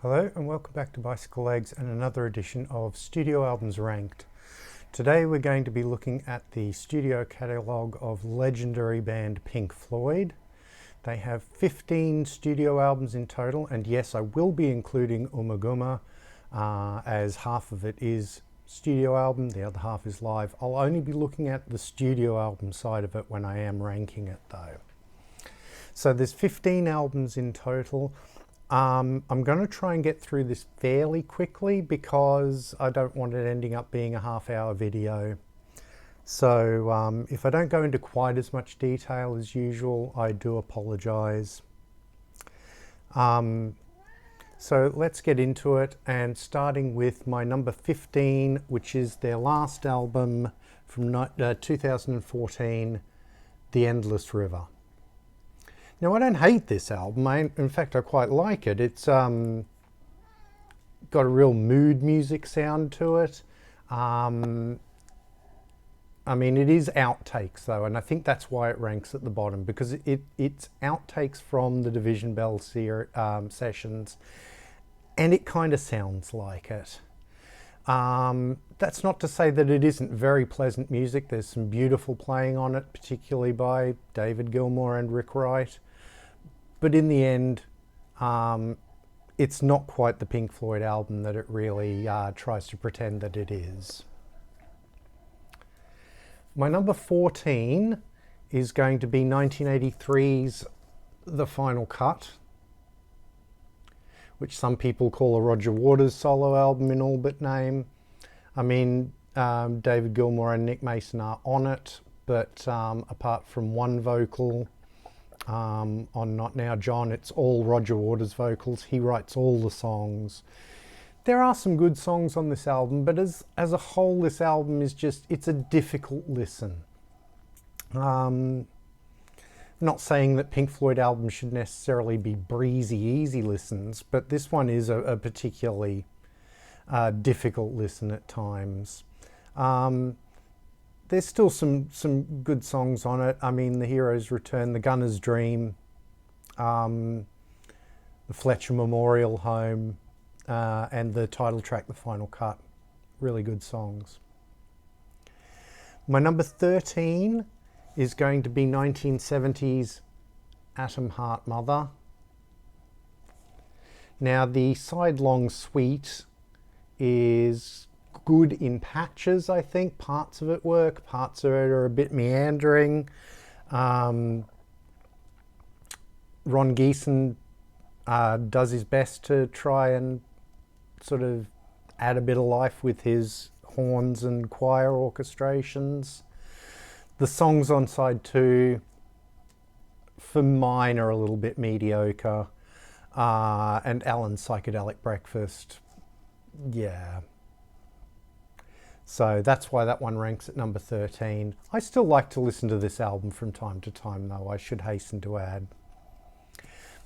Hello and welcome back to Bicycle Legs and another edition of Studio Albums Ranked. Today we're going to be looking at the studio catalogue of legendary band Pink Floyd. They have 15 studio albums in total, and yes, I will be including Umaguma as half of it is studio album, the other half is live. I'll only be looking at the studio album side of it when I am ranking it though. So there's 15 albums in total. I'm going to try and get through this fairly quickly because I don't want it ending up being a half-hour video. So if I don't go into quite as much detail as usual, I do apologise. So let's get into it, and starting with my number 15, which is their last album from 2014, The Endless River. Now, I don't hate this album. In fact, I quite like it. It's got a real mood music sound to it. I mean, it is outtakes though, and I think that's why it ranks at the bottom, because it's outtakes from the Division Bell sessions, and it kind of sounds like it. That's not to say that it isn't very pleasant music. There's some beautiful playing on it, particularly by David Gilmour and Rick Wright. But in the end, it's not quite the Pink Floyd album that it really tries to pretend that it is. My number 14 is going to be 1983's The Final Cut, which some people call a Roger Waters solo album in all but name. I mean, David Gilmour and Nick Mason are on it, but apart from one vocal, on Not Now John, it's all Roger Waters vocals. He writes all the songs. There are some good songs on this album, but as a whole, this album is it's a difficult listen. Not saying that Pink Floyd albums should necessarily be breezy, easy listens, but this one is a particularly difficult listen at times. There's still some good songs on it. I mean, The Hero's Return, The Gunner's Dream, the Fletcher Memorial Home, and the title track, The Final Cut. Really good songs. My number 13 is going to be 1970's Atom Heart Mother. Now, the side-long suite is good in patches, I think. Parts of it work, parts of it are a bit meandering. Ron Geeson does his best to try and sort of add a bit of life with his horns and choir orchestrations. The songs on side 2, for mine, are a little bit mediocre. And Alan's Psychedelic Breakfast, yeah. So that's why that one ranks at number 13. I still like to listen to this album from time to time though, I should hasten to add.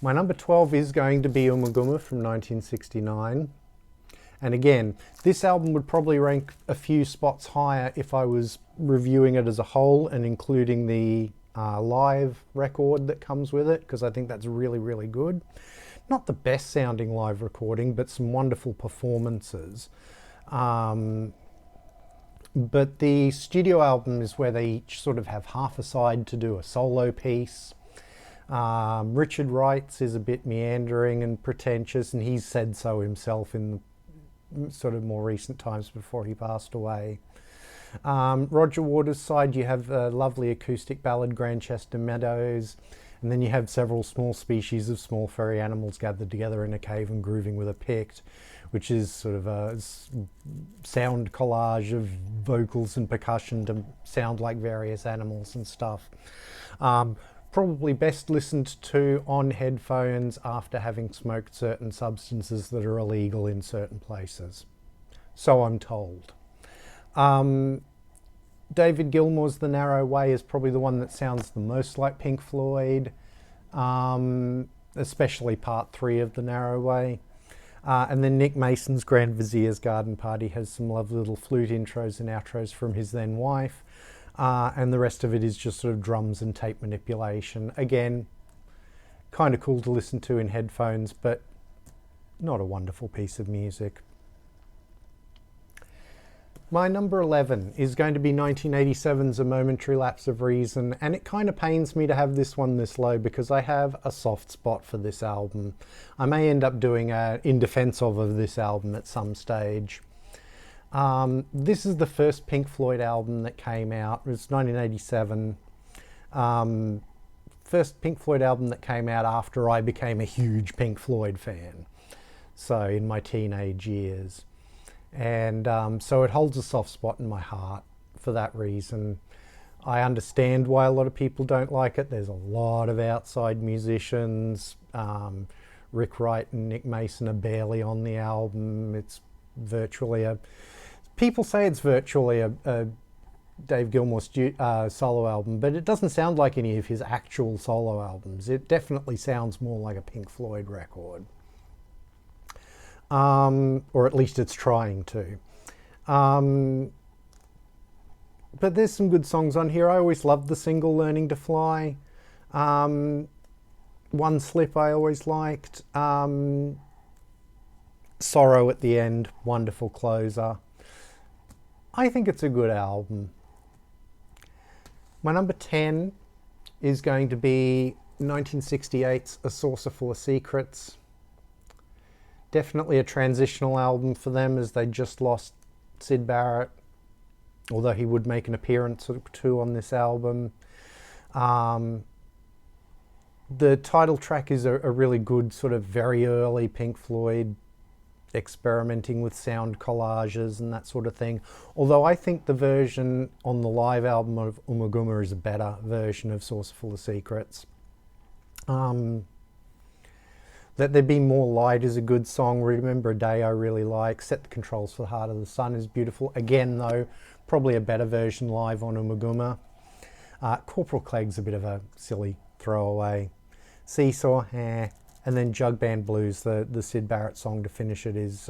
My number 12 is going to be Umaguma from 1969. And again, this album would probably rank a few spots higher if I was reviewing it as a whole and including the live record that comes with it, because I think that's really, really good. Not the best sounding live recording, but some wonderful performances. But the studio album is where they each sort of have half a side to do a solo piece. Richard Wright's is a bit meandering and pretentious, and he's said so himself in the sort of more recent times before he passed away. Roger Waters' side, you have a lovely acoustic ballad, Grantchester Meadows, and then you have several small species of small furry animals gathered together in a cave and grooving with a pict, which is sort of a sound collage of vocals and percussion to sound like various animals and stuff. Probably best listened to on headphones after having smoked certain substances that are illegal in certain places. So I'm told. David Gilmour's The Narrow Way is probably the one that sounds the most like Pink Floyd, especially part 3 of The Narrow Way. And then Nick Mason's Grand Vizier's Garden Party has some lovely little flute intros and outros from his then wife. And the rest of it is just sort of drums and tape manipulation. Again, kind of cool to listen to in headphones, but not a wonderful piece of music. My number 11 is going to be 1987's A Momentary Lapse of Reason, and it kind of pains me to have this one this low because I have a soft spot for this album. I may end up doing a in defense of this album at some stage. This is the first Pink Floyd album that came out. It was 1987. First Pink Floyd album that came out after I became a huge Pink Floyd fan. So in my teenage years. And so it holds a soft spot in my heart for that reason. I understand why a lot of people don't like it. There's a lot of outside musicians. Rick Wright and Nick Mason are barely on the album. It's virtually people say it's virtually a Dave Gilmour solo album, but it doesn't sound like any of his actual solo albums. It definitely sounds more like a Pink Floyd record. Or at least it's trying to. But there's some good songs on here. I always loved the single Learning to Fly. One Slip I always liked. Sorrow at the End, wonderful closer. I think it's a good album. My number 10 is going to be 1968's A Saucer Full of Secrets. Definitely a transitional album for them as they just lost Syd Barrett, although he would make an appearance or two on this album. The title track is a really good sort of very early Pink Floyd experimenting with sound collages and that sort of thing. Although I think the version on the live album of Ummagumma is a better version of Saucer Full of Secrets. Let There Be More Light is a good song. Remember a Day I really like. Set the Controls for the Heart of the Sun is beautiful. Again, though, probably a better version live on Ummagumma. Corporal Clegg's a bit of a silly throwaway. Seesaw, and then Jug Band Blues, the Syd Barrett song to finish it, is,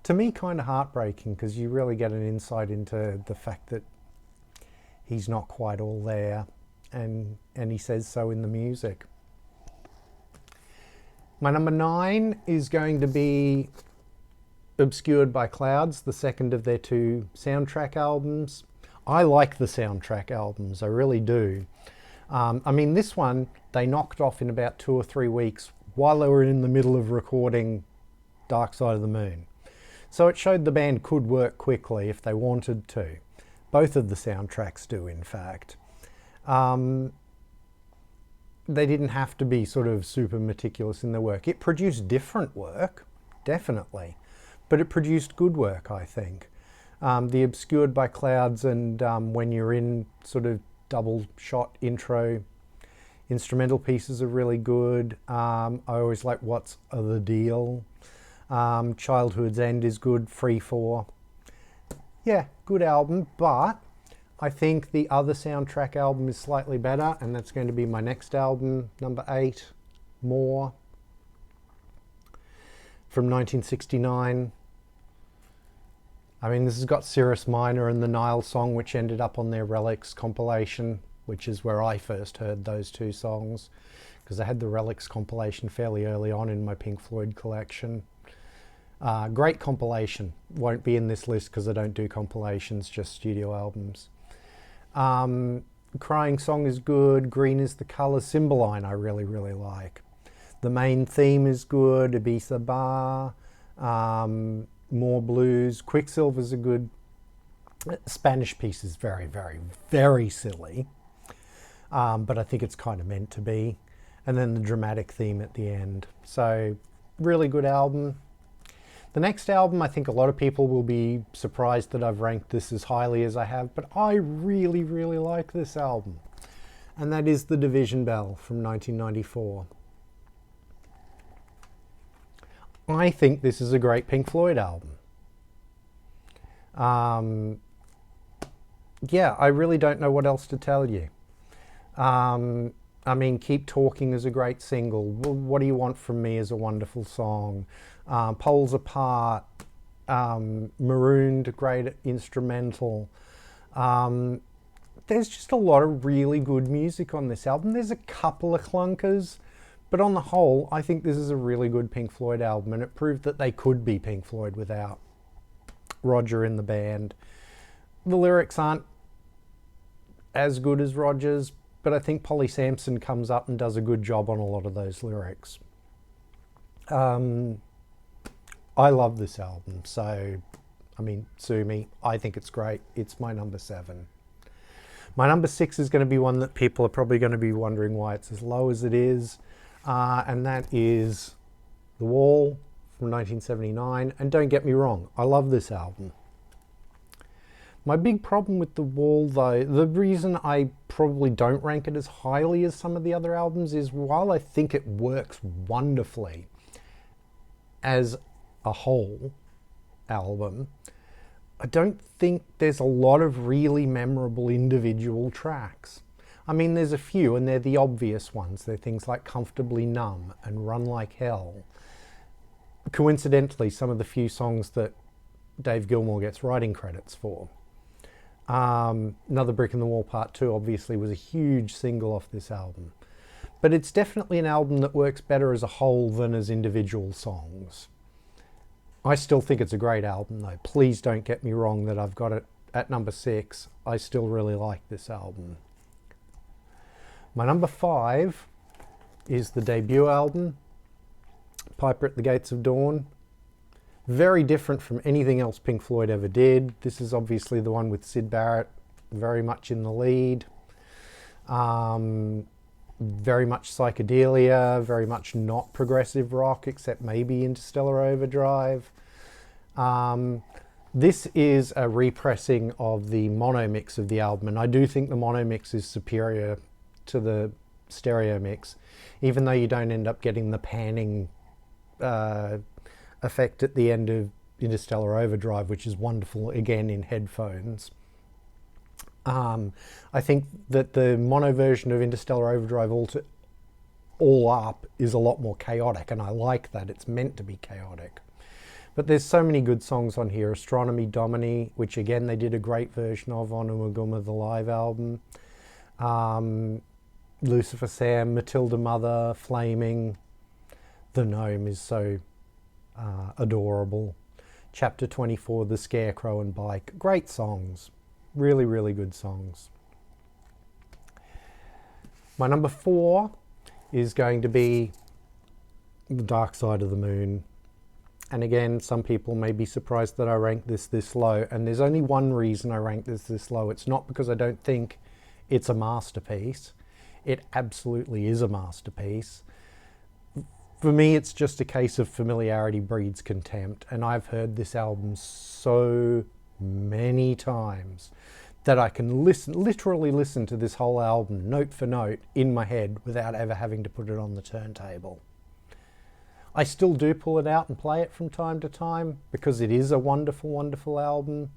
to me, kind of heartbreaking because you really get an insight into the fact that he's not quite all there, and he says so in the music. My number 9 is going to be Obscured by Clouds, the second of their 2 soundtrack albums. I like the soundtrack albums, I really do. I mean, this one they knocked off in about 2 or 3 weeks while they were in the middle of recording Dark Side of the Moon. So it showed the band could work quickly if they wanted to. Both of the soundtracks do, in fact. They didn't have to be sort of super meticulous in their work. It produced different work, definitely, but it produced good work, I think. The Obscured by Clouds and When You're In sort of double shot intro instrumental pieces are really good. I always like What's the Deal. Childhood's End is good. Free For. Yeah, good album, but I think the other soundtrack album is slightly better, and that's going to be my next album, number 8, More, from 1969. I mean, this has got Cirrus Minor and the Nile song, which ended up on their Relics compilation, which is where I first heard those 2 songs, because I had the Relics compilation fairly early on in my Pink Floyd collection. Great compilation. Won't be in this list because I don't do compilations, just studio albums. Crying Song is good. Green is the Colour. Cymbeline I really, really like. The Main Theme is good. Ibiza Bar. More Blues. Quicksilver's a good. Spanish piece is very, very, very silly. But I think it's kind of meant to be. And then the dramatic theme at the end. So, really good album. The next album, I think a lot of people will be surprised that I've ranked this as highly as I have, but I really, really like this album. And that is The Division Bell from 1994. I think this is a great Pink Floyd album. Yeah, I really don't know what else to tell you. I mean, Keep Talking is a great single. What Do You Want From Me is a wonderful song. Poles Apart, Marooned, great instrumental. There's just a lot of really good music on this album. There's a couple of clunkers, But on the whole, I think this is a really good Pink Floyd album, and it proved that they could be Pink Floyd without Roger in the band. The lyrics aren't as good as Roger's, but I think Polly Sampson comes up and does a good job on a lot of those lyrics. I love this album, so, I mean, sue me, I think it's great. It's my number 7. My number 6 is going to be one that people are probably going to be wondering why it's as low as it is, and that is The Wall from 1979. And don't get me wrong, I love this album. My big problem with The Wall, though, the reason I probably don't rank it as highly as some of the other albums is, while I think it works wonderfully as a whole album, I don't think there's a lot of really memorable individual tracks. I mean, there's a few, and they're the obvious ones. They're things like Comfortably Numb and Run Like Hell. Coincidentally, some of the few songs that Dave Gilmour gets writing credits for. Another Brick in the Wall Part 2 obviously was a huge single off this album. But it's definitely an album that works better as a whole than as individual songs. I still think it's a great album, though. Please don't get me wrong that I've got it at number 6. I still really like this album. My number 5 is the debut album, Piper at the Gates of Dawn. Very different from anything else Pink Floyd ever did. This is obviously the one with Syd Barrett very much in the lead. Very much psychedelia, very much not progressive rock, except maybe Interstellar Overdrive. This is a repressing of the mono mix of the album, and I do think the mono mix is superior to the stereo mix, even though you don't end up getting the panning effect at the end of Interstellar Overdrive, which is wonderful again in headphones. I think that the mono version of Interstellar Overdrive all up is a lot more chaotic, and I like that. It's meant to be chaotic. But there's so many good songs on here. Astronomy Domini, which again they did a great version of on Ummagumma, the live album. Lucifer Sam, Matilda Mother, Flaming. The Gnome is so adorable. Chapter 24, The Scarecrow and Bike. Great songs. Really, really good songs. My number 4 is going to be The Dark Side of the Moon. And again, some people may be surprised that I rank this low. And there's only one reason I rank this low. It's not because I don't think it's a masterpiece. It absolutely is a masterpiece. For me, it's just a case of familiarity breeds contempt. And I've heard this album so many times that I can literally listen to this whole album note for note in my head without ever having to put it on the turntable. I still do pull it out and play it from time to time because it is a wonderful, wonderful album.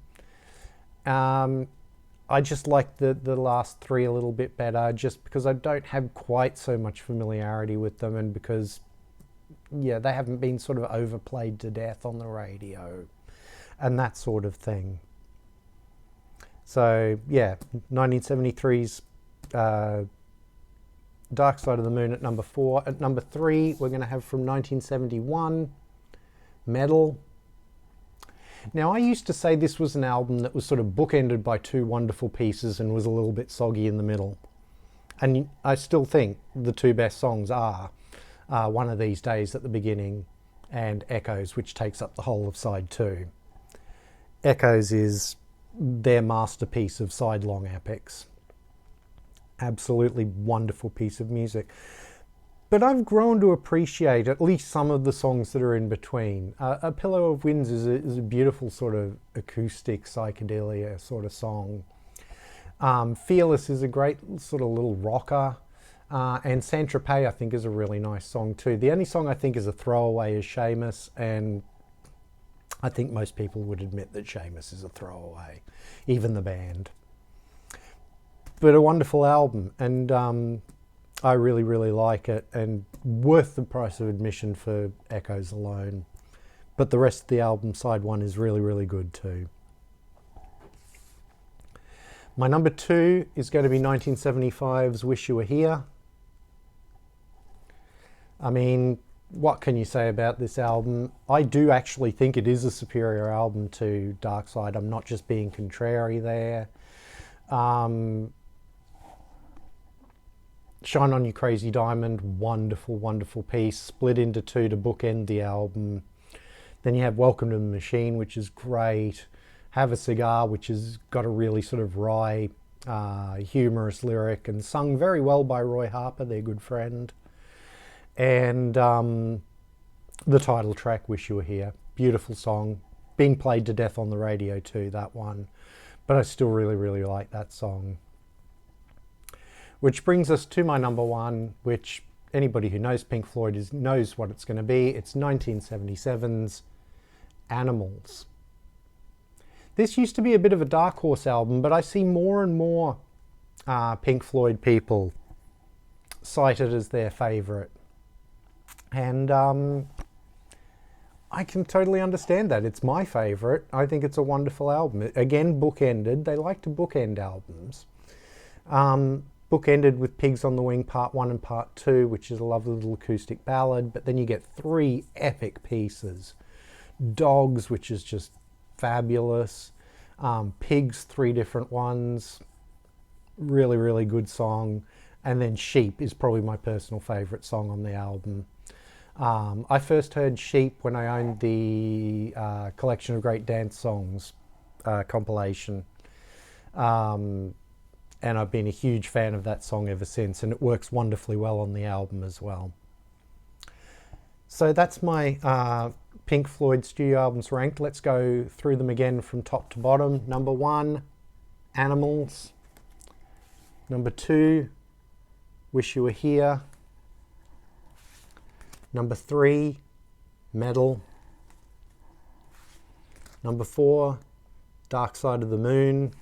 I just like the last 3 a little bit better just because I don't have quite so much familiarity with them, and because, yeah, they haven't been sort of overplayed to death on the radio and that sort of thing. So, yeah, 1973's Dark Side of the Moon at number 4. At number 3, we're going to have from 1971, Metal. Now, I used to say this was an album that was sort of bookended by 2 wonderful pieces and was a little bit soggy in the middle. And I still think the 2 best songs are One of These Days at the beginning and Echoes, which takes up the whole of side 2. Echoes is their masterpiece of side-long epics. Absolutely wonderful piece of music. But I've grown to appreciate at least some of the songs that are in between. A Pillow of Winds is a beautiful sort of acoustic psychedelia sort of song. Fearless is a great sort of little rocker. And Saint-Tropez, I think, is a really nice song too. The only song I think is a throwaway is Seamus, and I think most people would admit that Seamus is a throwaway, even the band. But a wonderful album, and I really, really like it, and worth the price of admission for Echoes alone. But the rest of the album, side 1, is really, really good too. My number 2 is going to be 1975's Wish You Were Here. I mean, what can you say about this album? I do actually think it is a superior album to Dark Side. I'm not just being contrary there. Shine On You Crazy Diamond, wonderful, wonderful piece, split into two to bookend the album. Then you have Welcome to the Machine, which is great. Have a Cigar, which has got a really sort of wry, humorous lyric and sung very well by Roy Harper, their good friend. And the title track, Wish You Were Here. Beautiful song. Being played to death on the radio too, that one. But I still really, really like that song. Which brings us to my number one, which anybody who knows Pink Floyd knows what it's going to be. It's 1977's Animals. This used to be a bit of a dark horse album, but I see more and more Pink Floyd people cite it as their favourite. And I can totally understand that. It's my favourite. I think it's a wonderful album. Again, bookended. They like to bookend albums. Bookended with Pigs on the Wing Part 1 and Part 2, which is a lovely little acoustic ballad. But then you get three epic pieces. Dogs, which is just fabulous. Pigs, three different ones. Really, really good song. And then Sheep is probably my personal favourite song on the album. I first heard Sheep when I owned the Collection of Great Dance Songs compilation. And I've been a huge fan of that song ever since, and it works wonderfully well on the album as well. So that's my Pink Floyd studio albums ranked. Let's go through them again from top to bottom. Number 1, Animals. Number 2, Wish You Were Here. Number 3, Metal. Number 4, Dark Side of the Moon.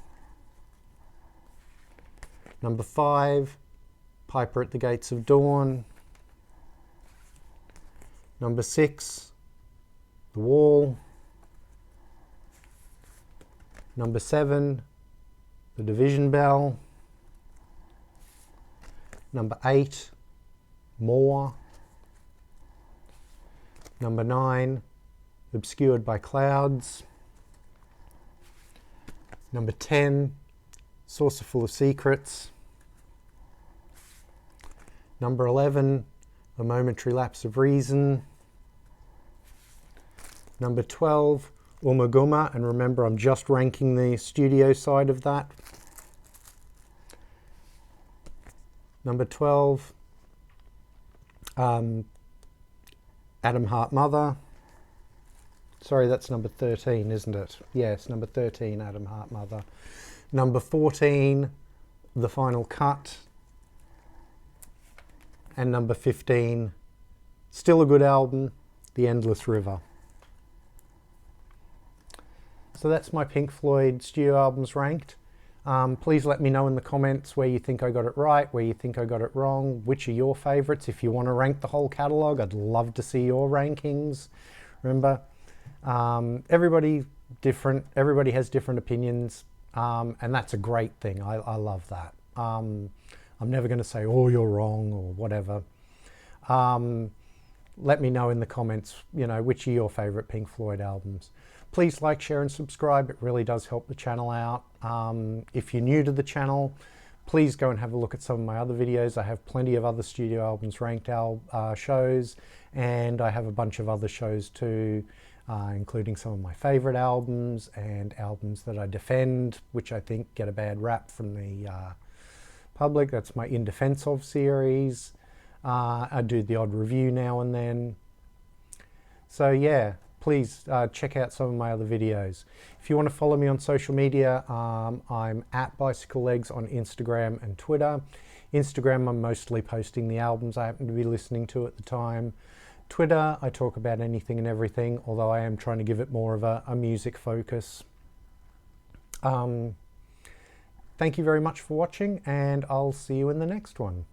Number 5, Piper at the Gates of Dawn. Number 6, The Wall. Number 7, The Division Bell. Number 8, More. Number 9, Obscured by Clouds. Number 10, Saucer Full of Secrets. Number 11, A Momentary Lapse of Reason. Number 12, Ummagumma, and remember I'm just ranking the studio side of that. Number 12, Atom Heart Mother. Sorry, that's number 13, isn't it? Yes, number 13, Atom Heart Mother. Number 14, The Final Cut. And number 15, still a good album, The Endless River. So that's my Pink Floyd studio albums ranked. Please let me know in the comments where you think I got it right, where you think I got it wrong, which are your favourites. If you want to rank the whole catalogue, I'd love to see your rankings. Remember, everybody different, everybody has different opinions, and that's a great thing. I love that. I'm never going to say, oh, you're wrong or whatever. Let me know in the comments, you know, which are your favourite Pink Floyd albums. Please like, share and subscribe. It really does help the channel out. If you're new to the channel, please go and have a look at some of my other videos. I have plenty of other studio albums ranked shows, and I have a bunch of other shows too, including some of my favourite albums and albums that I defend, which I think get a bad rap from the public. That's my In Defense Of series. I do the odd review now and then. So yeah, please check out some of my other videos. If you want to follow me on social media, I'm at bicyclelegs on Instagram and Twitter. Instagram, I'm mostly posting the albums I happen to be listening to at the time. Twitter, I talk about anything and everything, although I am trying to give it more of a music focus. Thank you very much for watching, and I'll see you in the next one.